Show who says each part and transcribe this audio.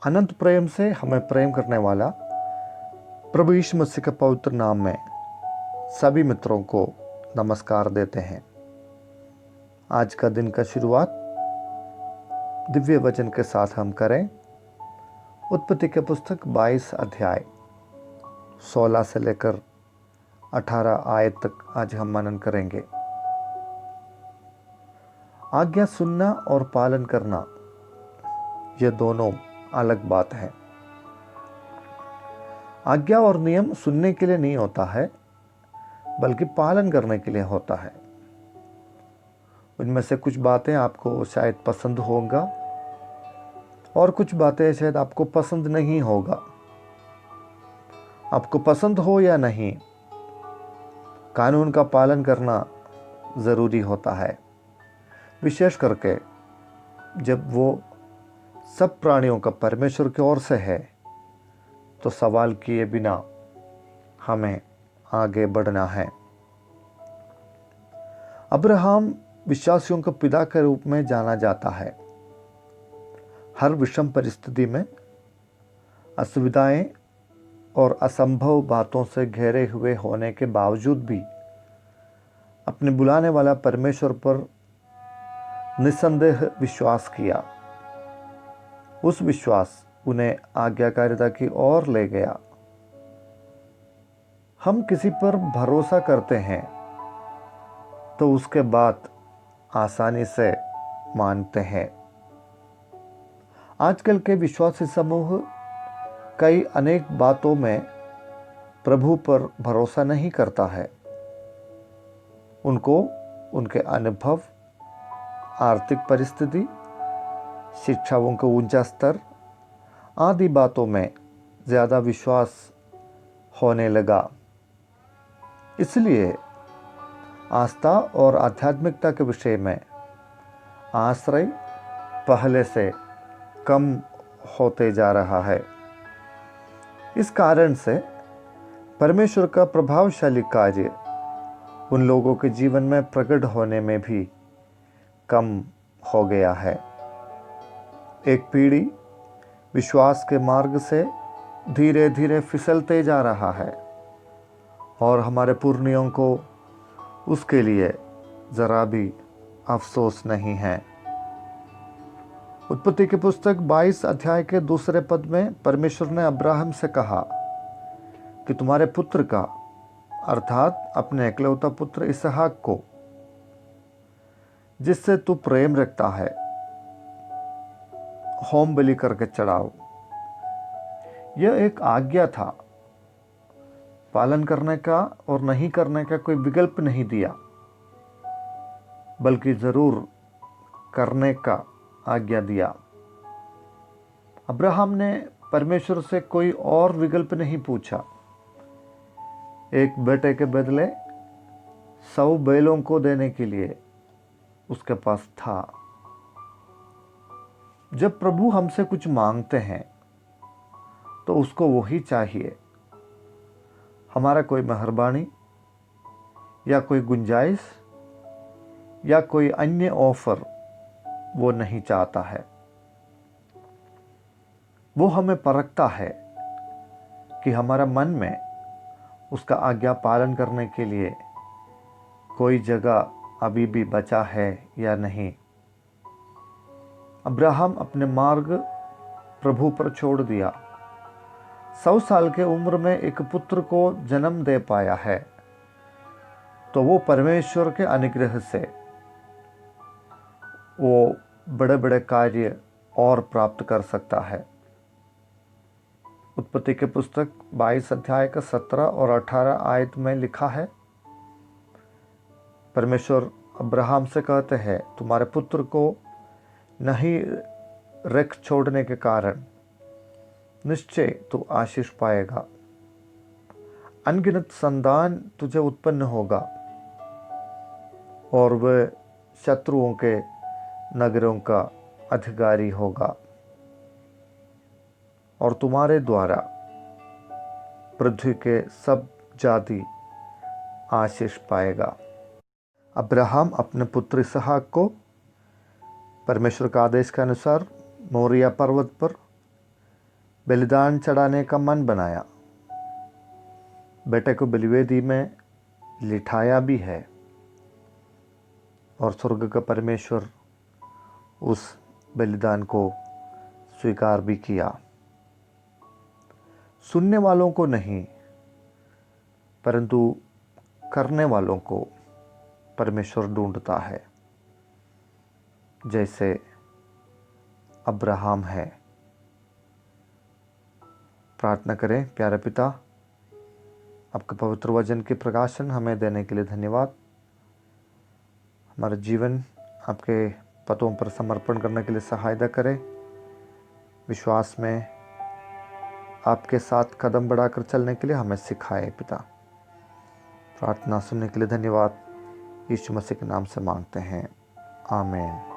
Speaker 1: अनंत प्रेम से हमें प्रेम करने वाला प्रभु यीशु मसीह के पवित्र नाम में सभी मित्रों को नमस्कार देते हैं। आज का दिन का शुरुआत दिव्य वचन के साथ हम करें। उत्पत्ति के पुस्तक 22 अध्याय 16 से लेकर 18 आयत तक आज हम मनन करेंगे। आज्ञा सुनना और पालन करना ये दोनों अलग बात है। आज्ञा और नियम सुनने के लिए नहीं होता है, बल्कि पालन करने के लिए होता है। उनमें से कुछ बातें आपको शायद पसंद होगा और कुछ बातें शायद आपको पसंद नहीं होगा। आपको पसंद हो या नहीं, कानून का पालन करना ज़रूरी होता है, विशेष करके जब वो सब प्राणियों का परमेश्वर की ओर से है। तो सवाल किए बिना हमें आगे बढ़ना है। अब्राहम विश्वासियों के पिता के रूप में जाना जाता है। हर विषम परिस्थिति में असुविधाएं और असंभव बातों से घेरे हुए होने के बावजूद भी अपने बुलाने वाला परमेश्वर पर निस्संदेह विश्वास किया। उस विश्वास उन्हें आज्ञाकारिता की ओर ले गया। हम किसी पर भरोसा करते हैं तो उसके बाद आसानी से मानते हैं। आजकल के विश्वासी समूह कई अनेक बातों में प्रभु पर भरोसा नहीं करता है। उनको उनके अनुभव, आर्थिक परिस्थिति, शिक्षाओं का ऊंचा स्तर आदि बातों में ज़्यादा विश्वास होने लगा। इसलिए आस्था और आध्यात्मिकता के विषय में आश्रय पहले से कम होते जा रहा है। इस कारण से परमेश्वर का प्रभावशाली कार्य उन लोगों के जीवन में प्रकट होने में भी कम हो गया है। एक पीढ़ी विश्वास के मार्ग से धीरे धीरे फिसलते जा रहा है और हमारे पुरनियों को उसके लिए ज़रा भी अफसोस नहीं है। उत्पत्ति की पुस्तक 22 अध्याय के दूसरे पद में परमेश्वर ने अब्राहम से कहा कि तुम्हारे पुत्र का, अर्थात अपने एकलौता पुत्र इसहाक को, जिससे तू प्रेम रखता है, होम बलि करके चढ़ाओ। यह एक आज्ञा था। पालन करने का और नहीं करने का कोई विकल्प नहीं दिया, बल्कि जरूर करने का आज्ञा दिया। अब्राहम ने परमेश्वर से कोई और विकल्प नहीं पूछा। एक बेटे के बदले 100 बैलों को देने के लिए उसके पास था। जब प्रभु हमसे कुछ मांगते हैं तो उसको वही चाहिए। हमारा कोई मेहरबानी या कोई गुंजाइश या कोई अन्य ऑफर वो नहीं चाहता है। वो हमें परखता है कि हमारा मन में उसका आज्ञा पालन करने के लिए कोई जगह अभी भी बचा है या नहीं। अब्राहम अपने मार्ग प्रभु पर छोड़ दिया। 100 साल के उम्र में एक पुत्र को जन्म दे पाया है तो वो परमेश्वर के अनुग्रह से वो बड़े बड़े कार्य और प्राप्त कर सकता है। उत्पत्ति के पुस्तक 22 अध्याय का 17 और 18 आयत में लिखा है, परमेश्वर अब्राहम से कहते हैं, तुम्हारे पुत्र को नहीं रख छोड़ने के कारण निश्चय तू आशीष पाएगा। अनगिनत संतान तुझे उत्पन्न होगा और वह शत्रुओं के नगरों का अधिकारी होगा और तुम्हारे द्वारा पृथ्वी के सब जाति आशीष पाएगा। अब्राहम अपने पुत्र इसहाक को परमेश्वर का आदेश के अनुसार मोरिया पर्वत पर बलिदान चढ़ाने का मन बनाया, बेटे को बलिवेदी में लिटाया भी है और स्वर्ग का परमेश्वर उस बलिदान को स्वीकार भी किया। सुनने वालों को नहीं, परंतु करने वालों को परमेश्वर ढूंढता है, जैसे अब्राहम है। प्रार्थना करें। प्यारे पिता, आपके पवित्र वचन के प्रकाशन हमें देने के लिए धन्यवाद। हमारा जीवन आपके पदों पर समर्पण करने के लिए सहायता करें। विश्वास में आपके साथ कदम बढ़ाकर चलने के लिए हमें सिखाए पिता। प्रार्थना सुनने के लिए धन्यवाद। यीशु मसीह के नाम से मांगते हैं, आमीन।